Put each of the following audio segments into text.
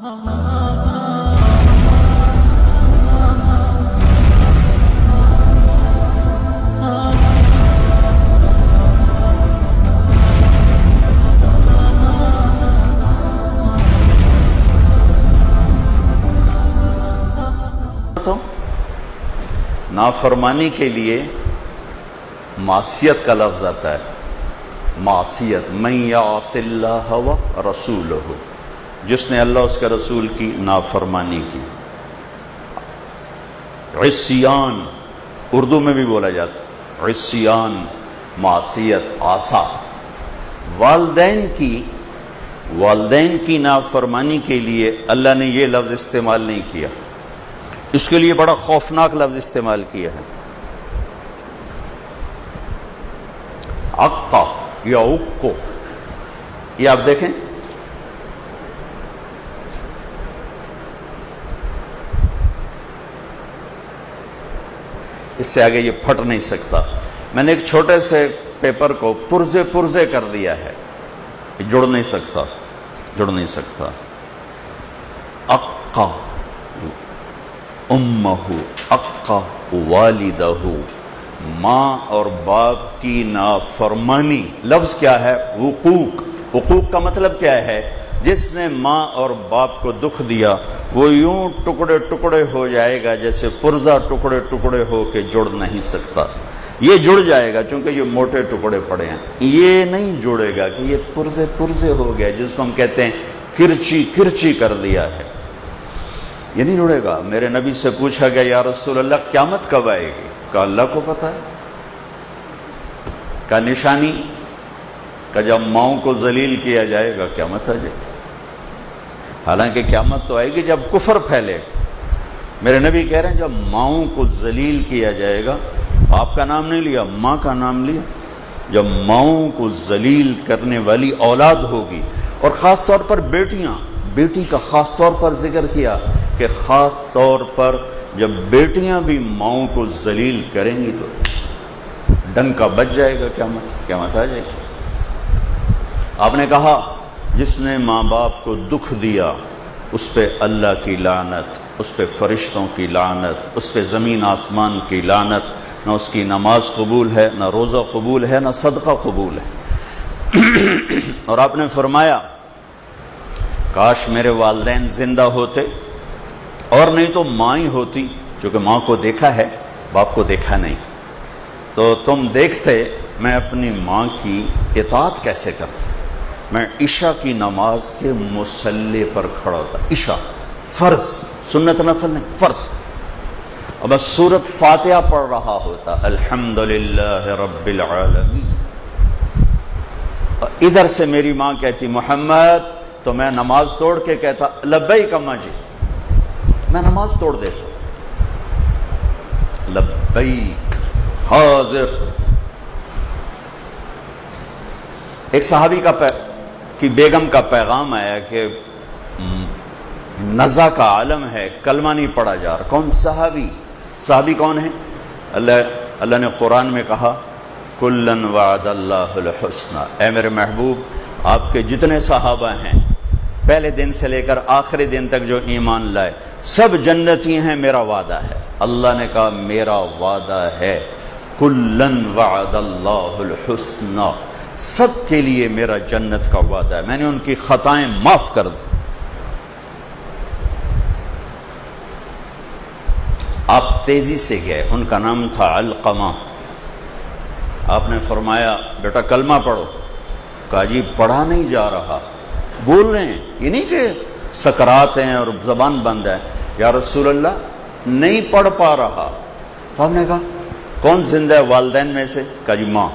نافرمانی کے لیے معصیت کا لفظ آتا ہے. معصیت، من یعص اللہ و رسولہ، جس نے اللہ اس کے رسول کی نافرمانی کی. عصیان اردو میں بھی بولا جاتا ہے، عصیان معصیت، عصا. والدین کی نافرمانی کے لیے اللہ نے یہ لفظ استعمال نہیں کیا، اس کے لیے بڑا خوفناک لفظ استعمال کیا ہے، عقا یا عقو. یہ آپ دیکھیں، اس سے آگے یہ پھٹ نہیں سکتا. میں نے ایک چھوٹے سے پیپر کو پرزے کر دیا ہے، یہ جڑ نہیں سکتا. عقا امہ، عقا والدہ، ماں اور باپ کی نافرمانی. لفظ کیا ہے؟ وقوق. وقوق کا مطلب کیا ہے؟ جس نے ماں اور باپ کو دکھ دیا وہ یوں ٹکڑے ٹکڑے ہو جائے گا جیسے پرزہ ٹکڑے ٹکڑے ہو کے جڑ نہیں سکتا. یہ جڑ جائے گا چونکہ یہ موٹے ٹکڑے پڑے ہیں، یہ نہیں جڑے گا کہ یہ پرزے ہو گیا، جس کو ہم کہتے ہیں کرچی کر دیا ہے، یہ نہیں جڑے گا. میرے نبی سے پوچھا گیا، یا رسول اللہ قیامت کب آئے گی؟ کہا اللہ کو پتہ ہے. کہا نشانی؟ کہ جب ماؤں کو ذلیل کیا جائے گا قیامت آ جائے گی. حالانکہ قیامت تو آئے گی جب کفر پھیلے. میرے نبی کہہ رہے ہیں جب ماؤں کو ذلیل کیا جائے گا، باپ کا نام نہیں لیا، ماں کا نام لیا. جب ماؤں کو ذلیل کرنے والی اولاد ہوگی، اور خاص طور پر بیٹی کا خاص طور پر ذکر کیا کہ خاص طور پر جب بیٹیاں بھی ماؤں کو ذلیل کریں گی تو ڈنکا بچ جائے گا، قیامت آ جائے گی. آپ نے کہا جس نے ماں باپ کو دکھ دیا اس پہ اللہ کی لعنت، اس پہ فرشتوں کی لعنت، اس پہ زمین آسمان کی لعنت. نہ اس کی نماز قبول ہے، نہ روزہ قبول ہے، نہ صدقہ قبول ہے. اور آپ نے فرمایا کاش میرے والدین زندہ ہوتے، اور نہیں تو ماں ہی ہوتی، چونکہ ماں کو دیکھا ہے باپ کو دیکھا نہیں، تو تم دیکھتے میں اپنی ماں کی اطاعت کیسے کرتا. میں عشاء کی نماز کے مصلی پر کھڑا ہوتا، عشاء فرض، سنت نفل نہیں، فرض، اور بس سورۃ فاتحہ پڑھ رہا ہوتا، الحمدللہ رب العالمین. ادھر سے میری ماں کہتی محمد، تو میں نماز توڑ کے کہتا لبیک اماں جی، میں نماز توڑ دیتا، لبیک حاضر. ایک صحابی کی بیگم کا پیغام آیا کہ نزا کا عالم ہے، کلمہ نہیں پڑھا جا رہا. کون؟ صحابی کون ہے؟ اللہ نے قرآن میں کہا کلن وعد اللہ الحسنى. اے میرے محبوب، آپ کے جتنے صحابہ ہیں پہلے دن سے لے کر آخری دن تک جو ایمان لائے سب جنتی ہیں، میرا وعدہ ہے. اللہ نے کہا میرا وعدہ ہے، کلن وعد اللہ الحسنى، سب کے لیے میرا جنت کا وعدہ ہے، میں نے ان کی خطائیں معاف کر دی. آپ تیزی سے گئے، ان کا نام تھا علقمہ. آپ نے فرمایا بیٹا کلمہ پڑھو. کہا جی پڑھا نہیں جا رہا. بول رہے ہیں، یہ نہیں کہ سکرات ہیں اور زبان بند ہے. یا رسول اللہ نہیں پڑھ پا رہا. تو آپ نے کہا کون زندہ ہے والدین میں سے؟ کہا جی ماں.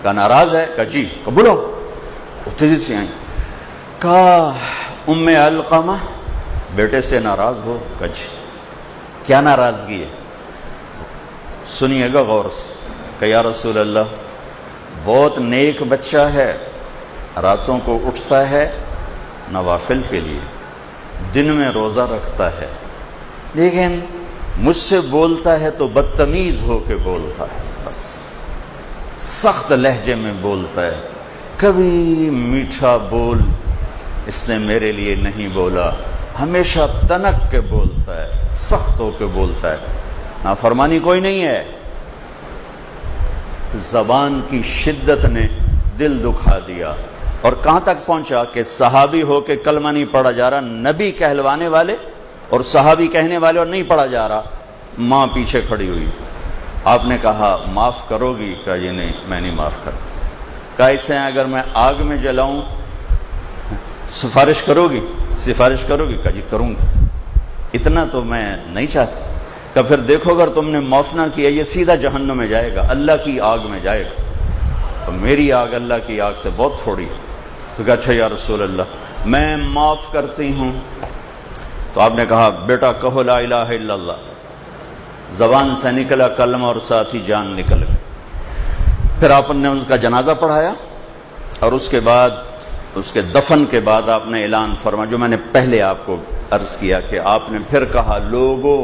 کہا ناراض ہے؟ کہا جی. کہا بولو. وہ تیزی سے آئیں. کہا ام علقمہ بیٹے سے ناراض ہو؟ کہا جی. کیا ناراضگی ہے؟ سنیے گا غور سے. کہ یا رسول اللہ بہت نیک بچہ ہے، راتوں کو اٹھتا ہے نوافل کے لیے، دن میں روزہ رکھتا ہے، لیکن مجھ سے بولتا ہے تو بدتمیز ہو کے بولتا ہے، بس سخت لہجے میں بولتا ہے، کبھی میٹھا بول اس نے میرے لیے نہیں بولا. ہمیشہ تنک کے بولتا ہے, سخت ہو کے بولتا ہے, نافرمانی کوئی نہیں ہے. زبان کی شدت نے دل دکھا دیا, اور کہاں تک پہنچا کہ صحابی ہو کے کلمہ نہیں پڑھا جا رہا, نبی کہلوانے والے اور صحابی کہنے والے اور نہیں پڑھا جا رہا. ماں پیچھے کھڑی ہوئی. آپ نے کہا معاف کرو گی؟ کہا یہ نہیں, میں نہیں معاف کرتا. کہا اسے اگر میں آگ میں جلاؤں سفارش کرو گی؟ سفارش کرو گی؟ کہا جی کروں گی. اتنا تو میں نہیں چاہتی. کہ پھر دیکھو اگر تم نے معاف نہ کیا یہ سیدھا جہنم میں جائے گا, اللہ کی آگ میں جائے گا. تو میری آگ اللہ کی آگ سے بہت تھوڑی. تو کہا اچھا یا رسول اللہ میں معاف کرتی ہوں. تو آپ نے کہا بیٹا کہو لا الہ الا اللہ. زبان سے نکلا کلمہ اور ساتھ ہی جان نکل گئی. پھر آپ نے ان کا جنازہ پڑھایا, اور اس کے بعد اس کے دفن کے بعد آپ نے اعلان فرمایا جو میں نے پہلے آپ کو عرض کیا کہ آپ نے پھر کہا لوگوں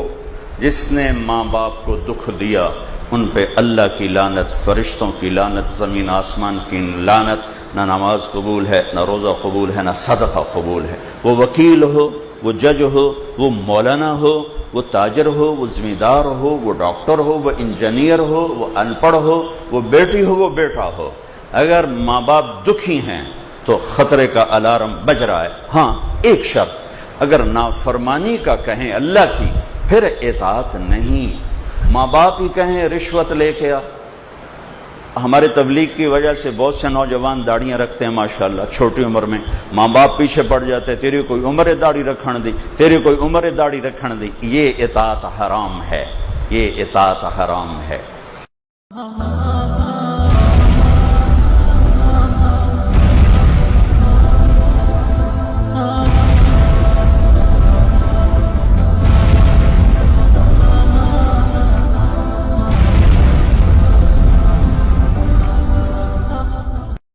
جس نے ماں باپ کو دکھ دیا ان پہ اللہ کی لعنت, فرشتوں کی لعنت, زمین آسمان کی لعنت. نہ نماز قبول ہے, نہ روزہ قبول ہے, نہ صدقہ قبول ہے. وہ وکیل ہو, وہ جج ہو, وہ مولانا ہو, وہ تاجر ہو, وہ ذمہ ہو, وہ ڈاکٹر ہو, وہ انجینئر ہو, وہ ان پڑھ ہو, وہ بیٹی ہو, وہ بیٹا ہو, اگر ماں باپ دکھی ہیں تو خطرے کا الارم بج رہا ہے. ہاں ایک شرط, اگر نافرمانی کا کہیں اللہ کی پھر اطاعت نہیں. ماں باپ ہی کہیں رشوت لے کے آ. ہمارے تبلیغ کی وجہ سے بہت سے نوجوان داڑیاں رکھتے ہیں ماشاءاللہ چھوٹی عمر میں, ماں باپ پیچھے پڑ جاتے ہیں تیری کوئی عمر داڑھی رکھن دی, تیری کوئی عمر داڑھی رکھن دی. یہ اطاعت حرام ہے, یہ اطاعت حرام ہے.